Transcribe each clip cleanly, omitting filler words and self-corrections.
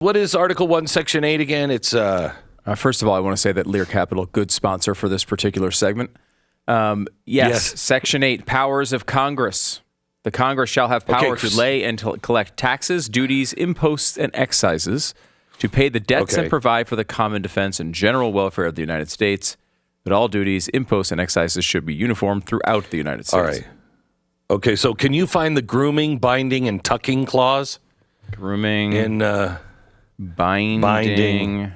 What is Article 1, Section 8 again? It's First of all, I want to say that Lear Capital, good sponsor for this particular segment. Yes, Section 8, powers of Congress. The Congress shall have power to lay and to collect taxes, duties, imposts, and excises, to pay the debts and provide for the common defense and general welfare of the United States. But all duties, imposts, and excises should be uniform throughout the United States. All right. Okay, so can you find the grooming, binding, and tucking clause? Grooming, in binding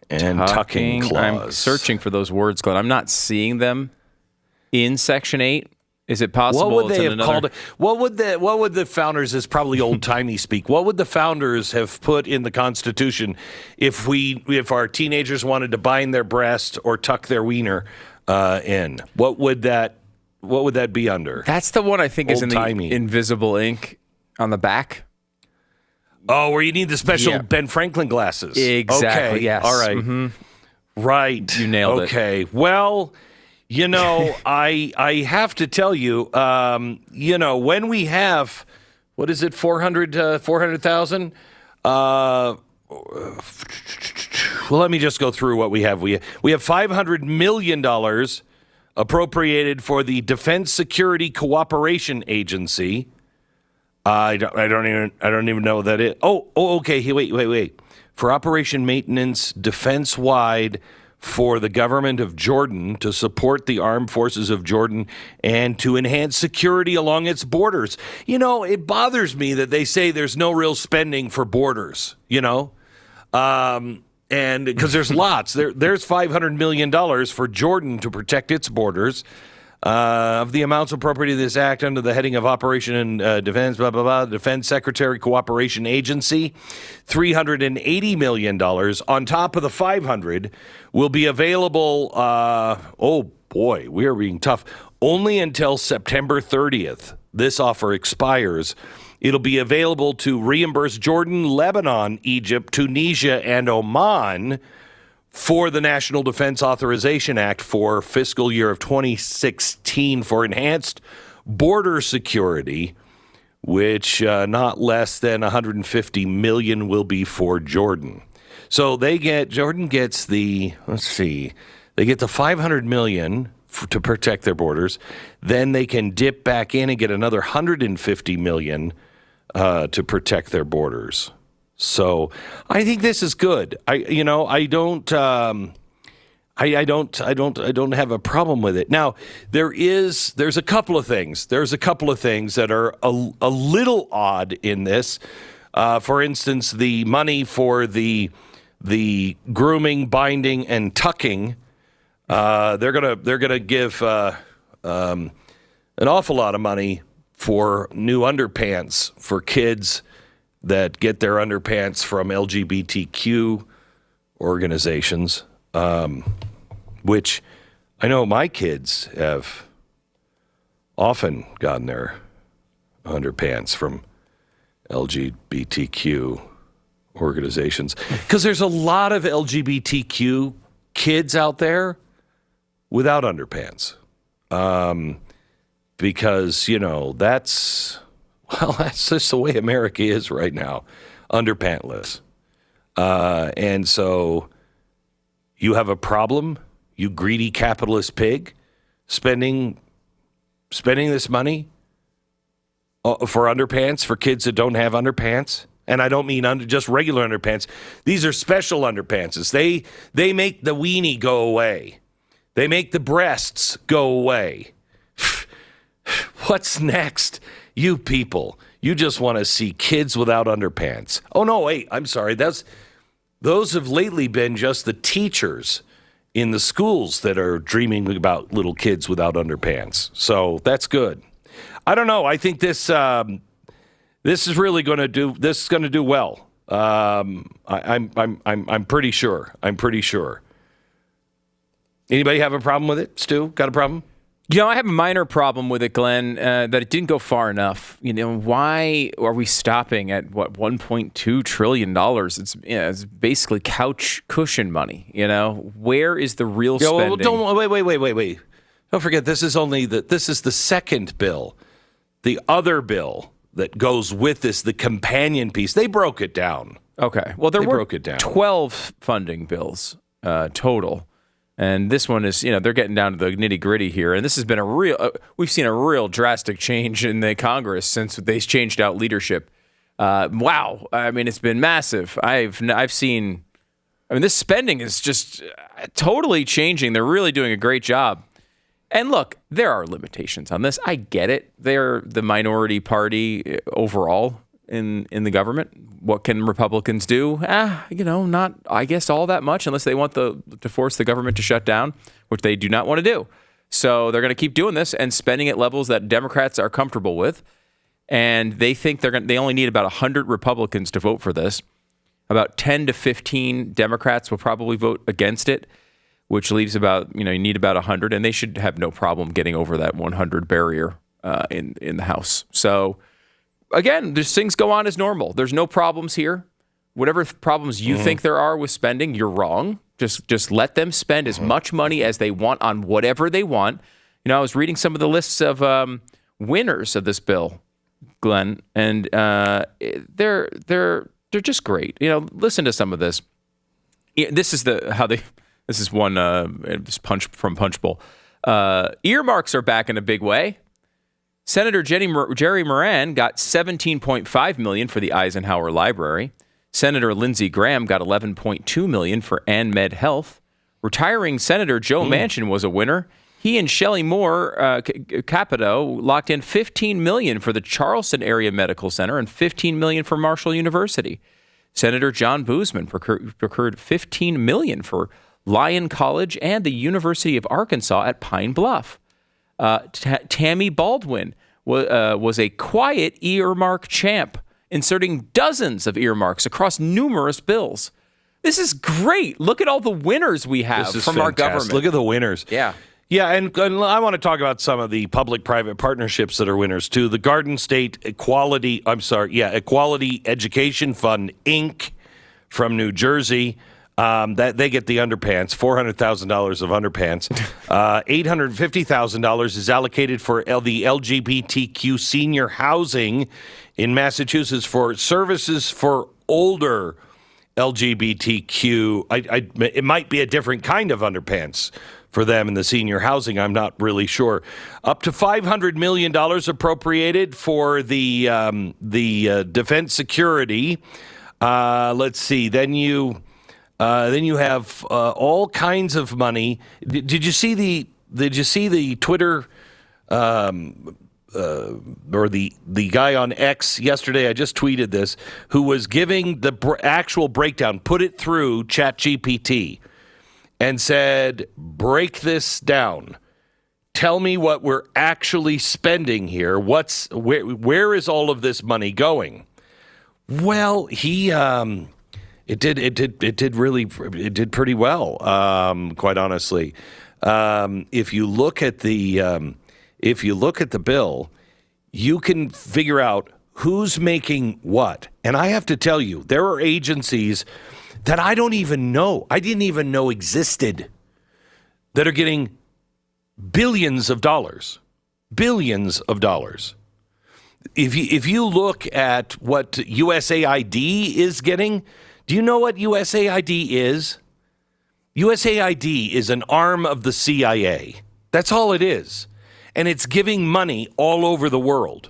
and tucking clause. I'm searching for those words, Glenn. I'm not seeing them in Section 8. Is it possible? What would they have called it? What would the founders, is probably old-timey speak, what would the founders have put in the Constitution if our teenagers wanted to bind their breast or tuck their wiener in? What would that be under? That's the one I think is in the invisible ink on the back. Oh, where you need the special Ben Franklin glasses. Exactly, okay. yes. All right. Mm-hmm. Right. You nailed it. Okay. Well, I have to tell you, when we have, what is it, 400,000? Well, let me just go through what we have. We have $500 million appropriated for the Defense Security Cooperation Agency. I don't even know what that is. Okay. Wait. For operation maintenance, defense-wide, for the government of Jordan to support the armed forces of Jordan and to enhance security along its borders. It bothers me that they say there's no real spending for borders, and because there's lots. There's $500 million for Jordan to protect its borders. Of the amounts appropriated to this act under the heading of Operation and Defense, Defense Secretary Cooperation Agency, $380 million on top of the $500 will be available, we are being tough, only until September 30th. This offer expires. It'll be available to reimburse Jordan, Lebanon, Egypt, Tunisia, and Oman for the National Defense Authorization Act for fiscal year of 2016 for enhanced border security, which not less than $150 million will be for Jordan. So Jordan gets they get the $500 million to protect their borders. Then they can dip back in and get another $150 million to protect their borders. So I think this is good. I don't have a problem with it. Now there's a couple of things. There's a couple of things that are a little odd in this. For instance, the money for the grooming, binding, and tucking. They're gonna give an awful lot of money for new underpants for kids that get their underpants from LGBTQ organizations, which I know my kids have often gotten their underpants from LGBTQ organizations. Because there's a lot of LGBTQ kids out there without underpants. Because, that's just the way America is right now, underpantless. And so you have a problem, you greedy capitalist pig, spending this money for underpants for kids that don't have underpants. And I don't mean just regular underpants. These are special underpants. They make the weenie go away. They make the breasts go away. What's next? You people, you just want to see kids without underpants. Oh, no, wait, I'm sorry. Those have lately been just the teachers in the schools that are dreaming about little kids without underpants. So that's good. I don't know. I think this is really going to do well. I'm pretty sure. Anybody have a problem with it? Stu, got a problem? I have a minor problem with it, Glenn, that it didn't go far enough. Why are we stopping at, $1.2 trillion? It's basically couch cushion money, Where is the real spending? Wait. Don't forget, this is the second bill. The other bill that goes with this, the companion piece. They broke it down. Okay. Well, there were broke it down. 12 funding bills total. And this one is, they're getting down to the nitty gritty here. And this has been we've seen a real drastic change in the Congress since they changed out leadership. Wow. I mean, it's been massive. I've seen, this spending is just totally changing. They're really doing a great job. And look, there are limitations on this. I get it. They're the minority party overall in the government. What can Republicans do? Not, I guess, all that much unless they want to force the government to shut down, which they do not want to do. So they're going to keep doing this and spending at levels that Democrats are comfortable with. And they think they only need about 100 Republicans to vote for this. About 10 to 15 Democrats will probably vote against it, which leaves about, you need about 100. And they should have no problem getting over that 100 barrier in the House. So again, there's things go on as normal. There's no problems here. Whatever problems you think there are with spending, you're wrong. Just let them spend as much money as they want on whatever they want. I was reading some of the lists of winners of this bill, Glenn, and they're just great. Listen to some of this. This is one punch from Punch Bowl. Earmarks are back in a big way. Senator Jerry Moran got $17.5 million for the Eisenhower Library. Senator Lindsey Graham got $11.2 million for AnMed Health. Retiring Senator Joe Manchin was a winner. He and Shelley Moore Capito locked in $15 million for the Charleston Area Medical Center and $15 million for Marshall University. Senator John Boozman procured $15 million for Lyon College and the University of Arkansas at Pine Bluff. Tammy Baldwin was a quiet earmark champ, inserting dozens of earmarks across numerous bills. This is great. Look at all the winners we have from our government. Look at the winners. Yeah. Yeah, and I want to talk about some of the public-private partnerships that are winners, too. The Garden State Equality Education Fund, Inc., from New Jersey. That they get the underpants, $400,000 of underpants. $850,000 is allocated for the LGBTQ senior housing in Massachusetts for services for older LGBTQ. It might be a different kind of underpants for them in the senior housing. I'm not really sure. Up to $500 million appropriated for the defense security. Let's see. Then you have all kinds of money. Did you see the Twitter or the guy on X yesterday? I just tweeted this, who was giving the actual breakdown, put it through ChatGPT, and said, break this down. Tell me what we're actually spending here. Where is all of this money going? Well, it did pretty well, quite honestly. If you look at the bill, you can figure out who's making what. And I have to tell you, there are agencies that I didn't even know existed, that are getting billions of dollars. If you look at what USAID is getting, do you know what USAID is? USAID is an arm of the CIA. That's all it is. And it's giving money all over the world.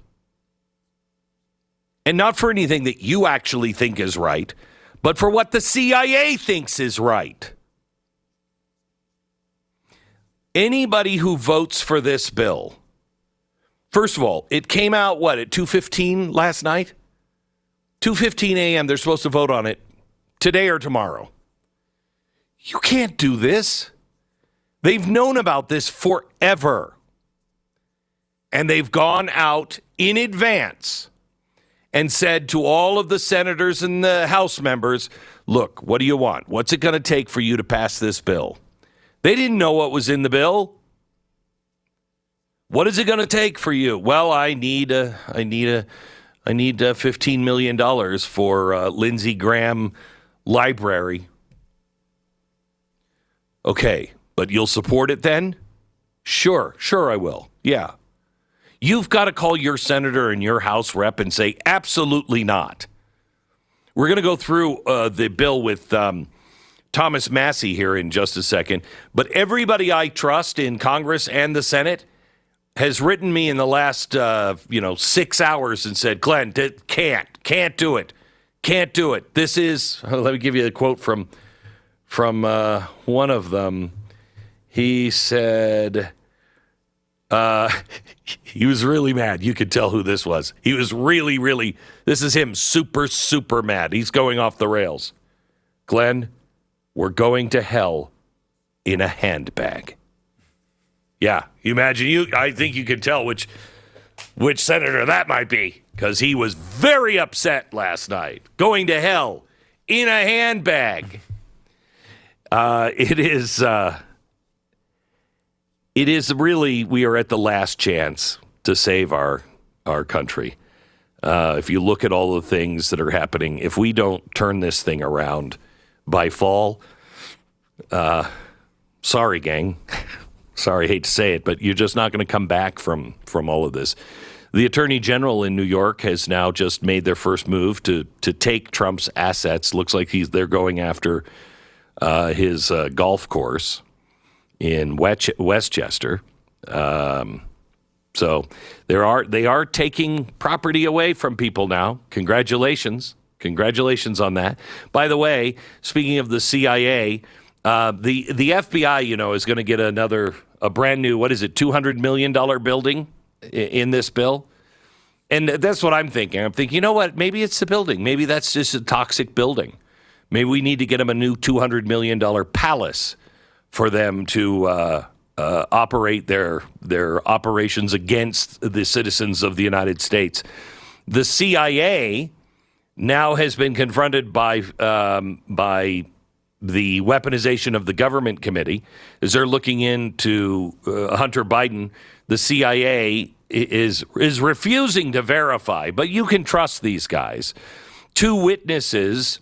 And not for anything that you actually think is right, but for what the CIA thinks is right. Anybody who votes for this bill, first of all, it came out, at 2:15 last night? 2:15 a.m., they're supposed to vote on it today or tomorrow. You can't do this. They've known about this forever. And they've gone out in advance and said to all of the senators and the House members, look, what do you want? What's it going to take for you to pass this bill? They didn't know what was in the bill. What is it going to take for you? Well, I need $15 million for Lindsey Graham Library. Okay, but you'll support it then? Sure I will. Yeah. You've got to call your senator and your House rep and say, absolutely not. We're going to go through the bill with Thomas Massey here in just a second. But everybody I trust in Congress and the Senate has written me in the last 6 hours and said, Glenn, can't do it. Can't do it. This is, let me give you a quote from one of them. He said, he was really mad. You could tell who this was. He was really, this is him, super mad. He's going off the rails. Glenn, we're going to hell in a handbag. Yeah, you imagine I think you can tell which senator that might be, because he was very upset last night. Going to hell in a handbag. It is really, we are at the last chance to save our country. If you look at all the things that are happening, if we don't turn this thing around by fall, sorry, gang. Sorry, hate to say it, but you're just not going to come back from all of this. The Attorney General in New York has now just made their first move to take Trump's assets. Looks like they're going after his golf course in Westchester. So they are taking property away from people now. Congratulations on that. By the way, speaking of the CIA, the FBI, is going to get a brand new, what is it, $200 million building in this bill. And that's what I'm thinking. I'm thinking, you know what? Maybe it's the building. Maybe that's just a toxic building. Maybe we need to get them a new $200 million palace for them to operate their operations against the citizens of the United States. The CIA now has been confronted by the weaponization of the government committee as they're looking into Hunter Biden. The CIA is refusing to verify, but you can trust these guys. Two witnesses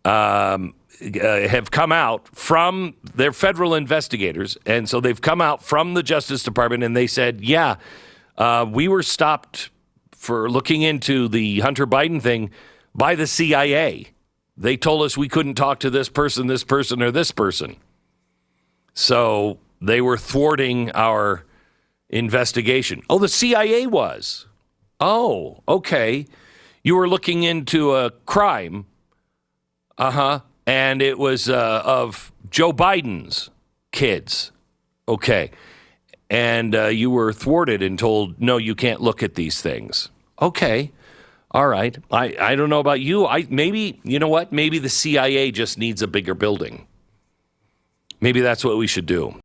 have come out from their federal investigators, and so they've come out from the Justice Department, and they said, we were stopped for looking into the Hunter Biden thing by the CIA. They told us we couldn't talk to this person, or this person. So they were thwarting our investigation. Oh, the CIA was. Oh, okay. You were looking into a crime. And it was of Joe Biden's kids. Okay. And you were thwarted and told, no, you can't look at these things. Okay. All right. I don't know about you. Maybe, you know what? Maybe the CIA just needs a bigger building. Maybe that's what we should do.